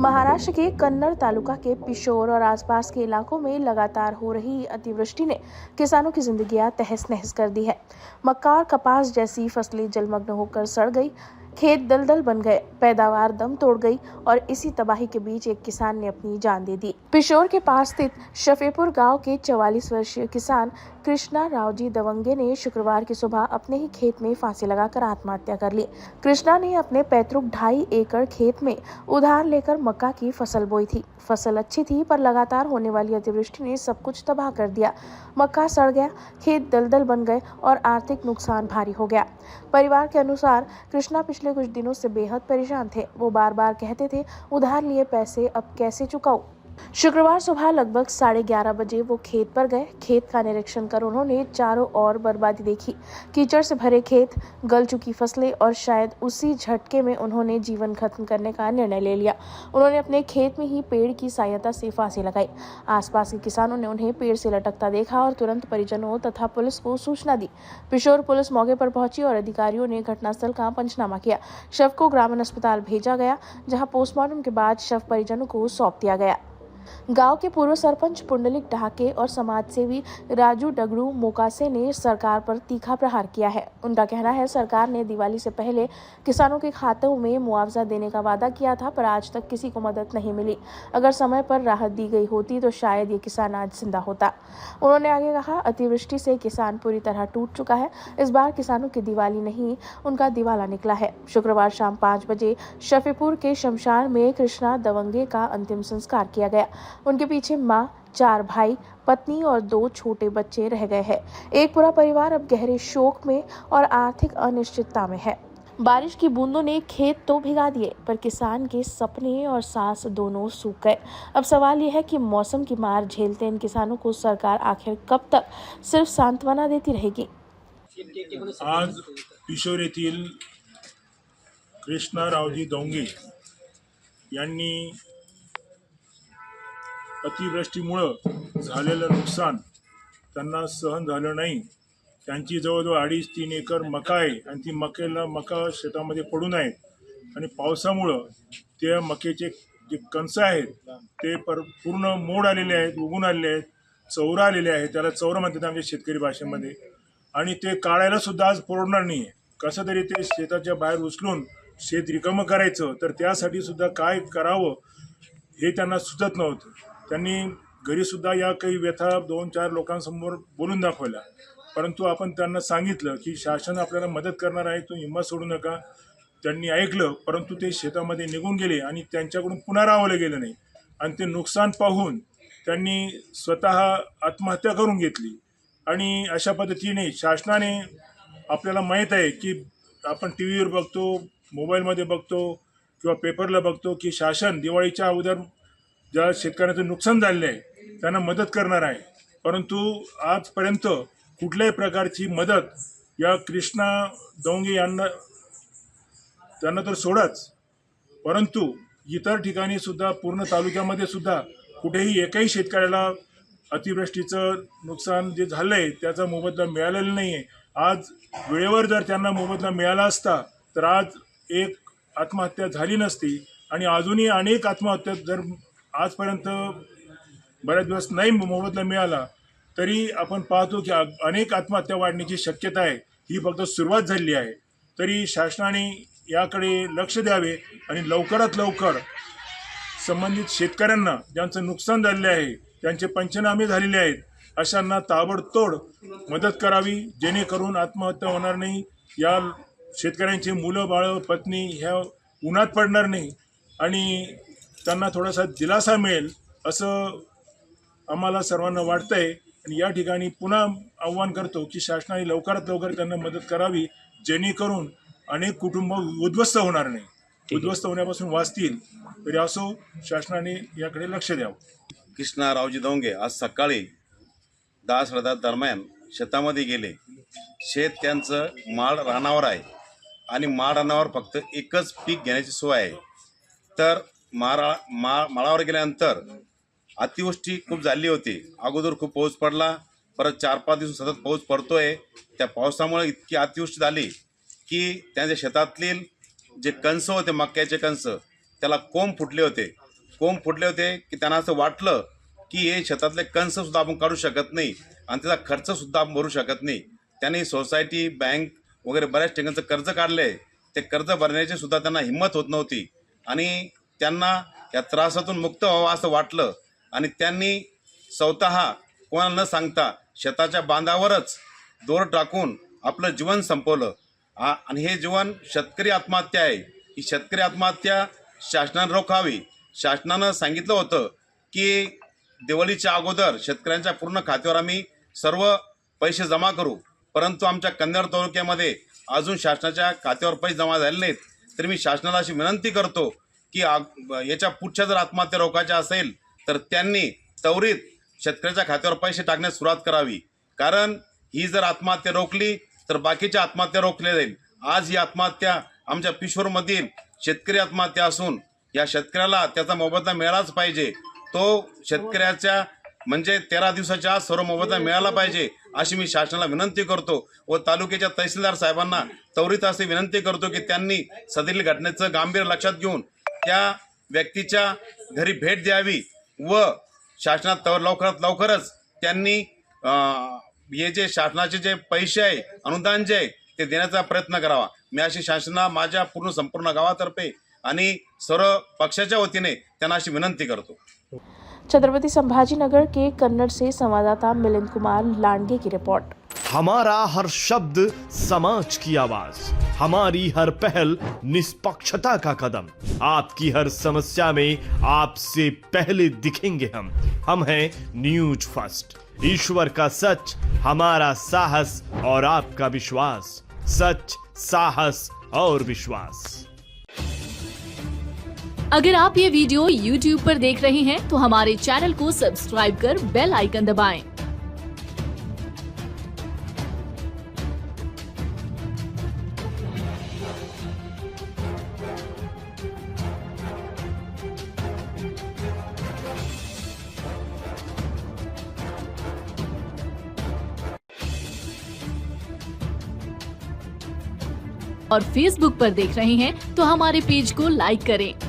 महाराष्ट्र के कन्नड़ तालुका के पिशोर और आसपास के इलाकों में लगातार हो रही अतिवृष्टि ने किसानों की जिंदगियां तहस नहस कर दी है। मक्का और कपास जैसी फसलें जलमग्न होकर सड़ गई, खेत दलदल बन गए, पैदावार दम तोड़ गई और इसी तबाही के बीच एक किसान ने अपनी जान दे दी। पिशोर के पास स्थित शफेपुर गांव के 44 वर्षीय किसान कृष्णा रावजी दवंगे ने शुक्रवार की सुबह अपने ही खेत में फांसी लगाकर आत्महत्या कर ली। कृष्णा ने अपने पैतृक 2.5 एकड़ खेत में उधार लेकर मक्का की फसल बोई थी। फसल अच्छी थी पर लगातार होने वाली अतिवृष्टि ने सब कुछ तबाह कर दिया। मक्का सड़ गया, खेत दलदल बन गए और आर्थिक नुकसान भारी हो गया। परिवार के अनुसार कृष्णा पिछले कुछ दिनों से बेहद परेशान थे। वो बार बार कहते थे, उधार लिए पैसे अब कैसे चुकाऊं। शुक्रवार सुबह लगभग 11:30 बजे वो खेत पर गए। खेत का निरीक्षण कर उन्होंने चारों ओर बर्बादी देखी, कीचड़ से भरे खेत, गल चुकी फसलें और शायद उसी झटके में उन्होंने जीवन खत्म करने का निर्णय ले लिया। उन्होंने अपने खेत में ही पेड़ की सहायता से फांसी लगाई। आसपास के किसानों ने उन्हें पेड़ से लटकता देखा और तुरंत परिजनों तथा पुलिस को सूचना दी। पिशोर पुलिस मौके पर पहुंची और अधिकारियों ने घटनास्थल का पंचनामा किया। शव को ग्रामीण अस्पताल भेजा गया, जहां पोस्टमार्टम के बाद शव परिजनों को सौंप दिया गया। गांव के पूर्व सरपंच पुंडलिक ढाके और समाजसेवी राजू डगड़ू मोकासे ने सरकार पर तीखा प्रहार किया है। उनका कहना है, सरकार ने दिवाली से पहले किसानों के खातों में मुआवजा देने का वादा किया था, पर आज तक किसी को मदद नहीं मिली। अगर समय पर राहत दी गई होती तो शायद ये किसान आज जिंदा होता। उन्होंने आगे कहा, अतिवृष्टि से किसान पूरी तरह टूट चुका है। इस बार किसानों की दिवाली नहीं, उनका दिवाला निकला है। शुक्रवार शाम 5 बजे शफीपुर के शमशान में कृष्णा दवंगे का अंतिम संस्कार किया गया। उनके पीछे मां, 4 भाई, पत्नी और 2 छोटे बच्चे रह गए हैं। एक पूरा परिवार अब गहरे शोक में और आर्थिक अनिश्चितता में है। बारिश की बूंदों ने खेत तो भिगा दिए, पर किसान के सपने और सांस दोनों सूख गए। अब सवाल यह है कि मौसम की मार झेलते इन किसानों को सरकार आखिर कब तक सिर्फ सांत्वना देती रहेगी। आज पिशोर येथील कृष्णा रावजी दवंगे यांनी अतिवृष्टीमुळं झालेलं नुकसान त्यांना सहन झालं नाही। त्यांची जवळजवळ 2.5-3 एकर मका आहे आणि ती मका शेतामध्ये पडून आहे आणि पावसामुळं त्या मकेचे जे कणसं आहेत ते पूर्ण मोड आलेले आहेत, उगून आलेले आहेत, चौरा आलेले आहेत, त्याला चौरा म्हणतात आमच्या शेतकरी भाषेमध्ये, आणि ते काढायला सुद्धा आज परवडणार नाही आहे। कसं तरी ते शेताच्या बाहेर उचलून शेत रिकामं करायचं, तर त्यासाठी सुद्धा काय करावं हे त्यांना सुचत नव्हतं। त्यांनी घरी सुद्धा या काही व्यथा 2-4 लोकांसमोर बोलून दाखवल्या, परंतु आपण त्यांना सांगितलं की शासन आपल्याला मदत करणार आहे, तुम्ही हिंमत सोडू नका। त्यांनी ऐकलं, परंतु ते शेतामध्ये निघून गेले आणि त्यांच्याकडून पुन्हा रावलं गेलं नाही आणि ते नुकसान पाहून त्यांनी स्वतः आत्महत्या करून घेतली। आणि अशा पद्धतीने शासनाने, आपल्याला माहीत आहे की आपण टीव्हीवर बघतो, मोबाईलमध्ये बघतो किंवा पेपरला बघतो की शासन दिवाळीच्या अगोदर ज्या शेतकऱ्यांचं नुकसान झालेलं आहे त्यांना मदत करणार आहे, परंतु आजपर्यंत कुठल्याही प्रकारची मदत या कृष्णा दवंगे त्यांना तर सोडाच, परंतु इतर ठिकाणी सुद्धा पूर्ण तालुक्यामध्ये सुद्धा कुठेही एकही शेतकऱ्याला अतिवृष्टीचं नुकसान जे झालं आहे त्याचा मोबदला मिळालेला नाही आहे। आज वेळेवर जर त्यांना मोबदला मिळाला असता तर आज एक आत्महत्या झाली नसती आणि अजूनही अनेक आत्महत्या जर आजपर्यंत बऱ्याच दिवस नाही मोबदला मिळाला तरी आपण पाहतो की अनेक आत्महत्या वाढण्याची शक्यता आहे। ही फक्त सुरुवात झालेली आहे, तरी शासनाने याकडे लक्ष द्यावे आणि लवकरात लवकर संबंधित शेतकऱ्यांना ज्यांचं नुकसान झालेले आहे, त्यांचे पंचनामे झालेले आहेत, अशांना ताबडतोड मदत करावी, जेणेकरून आत्महत्या होणार नाही, या शेतकऱ्यांची मुलं बाळं पत्नी ह्या उन्हात पडणार नाही आणि त्यांना थोडासा दिलासा मिळेल असं आम्हाला सर्वांना वाटतंय। आणि या ठिकाणी पुन्हा आव्हान करतो की शासनाने लवकरात लवकर त्यांना मदत करावी, जेणेकरून अनेक कुटुंब उद्ध्वस्त होणार नाही, उद्ध्वस्त होण्यापासून वाचतील। तरी असो, शासनाने याकडे लक्ष द्यावं। कृष्णा रावजी दवंगे आज सकाळी 10-10:30 दरम्यान शेतामध्ये गेले। शेत त्यांचं माळ रानावर आहे आणि माळ रानावर फक्त एकच पीक घेण्याची सोय आहे। तर माळावर गेल्यानंतर अतिवृष्टी खूप झाली होती। अगोदर खूप पाऊस पडला, परत 4-5 दिवस सतत पाऊस पडतोय। त्या पावसामुळे इतकी अतिवृष्टी झाली की त्यांच्या शेतातील जे कणस होते, मक्याचे कणस, त्याला कोंब फुटले होते कोंब फुटले होते की त्यांना असं वाटलं की हे शेतातले कंस सुद्धा आपण काढू शकत नाही आणि त्याचा खर्च सुद्धा आपण भरू शकत नाही. त्यांनी सोसायटी, बँक वगैरे बऱ्याच ठिकाणचं कर्ज काढले. ते कर्ज भरण्याची सुद्धा त्यांना हिंमत होत नव्हती आणि त्यांना या त्रासातून मुक्त व्हावं असं वाटलं आणि त्यांनी स्वतः कोणाला न सांगता शेताच्या बांधावरच दोर टाकून आपलं जीवन संपवलं. आणि हे जीवन शेतकरी आत्महत्या आहे. ही शेतकरी आत्महत्या शासनानं रोखावी. शासनानं सांगितलं होतं की दिवाळीच्या अगोदर शेतकऱ्यांच्या पूर्ण खात्यावर आम्ही सर्व पैसे जमा करू, परंतु आमच्या कन्नड तालुक्यामध्ये अजून शासनाच्या खात्यावर पैसे जमा झाले नाहीत. तर मी शासनाला अशी विनंती करतो की याच्या पुढच्या जर आत्महत्या रोखायच्या असेल तर त्यांनी त्वरित शेतकऱ्याच्या खात्यावर पैसे टाकण्यास सुरुवात करावी. कारण ही जर आत्महत्या रोखली तर बाकीच्या आत्महत्या रोखल्या जाईल. आज ही आत्महत्या आमच्या पिशोरमधील शेतकरी आत्महत्या असून या शेतकऱ्याला त्याचा मोबदला मिळालाच पाहिजे. तो शेतकऱ्याच्या म्हणजे 13 दिवसाच्या आत सर्व मोबदला मिळाला पाहिजे अशी मी शासनाला विनंती करतो व तालुक्याच्या तहसीलदार साहेबांना त्वरित अशी विनंती करतो की त्यांनी सदरील घटनेचं गांभीर्य लक्षात घेऊन त्या व्यक्तीच्या घरी भेट द्यावी व शासनात लवकरात लवकरच त्यांनी हे जे शासनाचे जे पैसे आहे, अनुदान जे आहे ते देण्याचा प्रयत्न करावा. मी अशी शासनाला माझ्या संपूर्ण गावातर्फे आणि सर्व पक्षाच्या वतीने त्यांना अशी विनंती करतो. छत्रपति संभाजीनगर के कन्नड़ से संवाददाता मिलिंद कुमार लांडगे की रिपोर्ट। हमारा हर शब्द समाज की आवाज, हमारी हर पहल निष्पक्षता का कदम, आपकी हर समस्या में आपसे पहले दिखेंगे हम हैं न्यूज फर्स्ट। ईश्वर का सच, हमारा साहस और आपका विश्वास। सच, साहस और विश्वास। अगर आप ये वीडियो YouTube पर देख रहे हैं तो हमारे चैनल को सब्सक्राइब कर बेल आइकन दबाएं। और Facebook पर देख रहे हैं तो हमारे पेज को लाइक करें।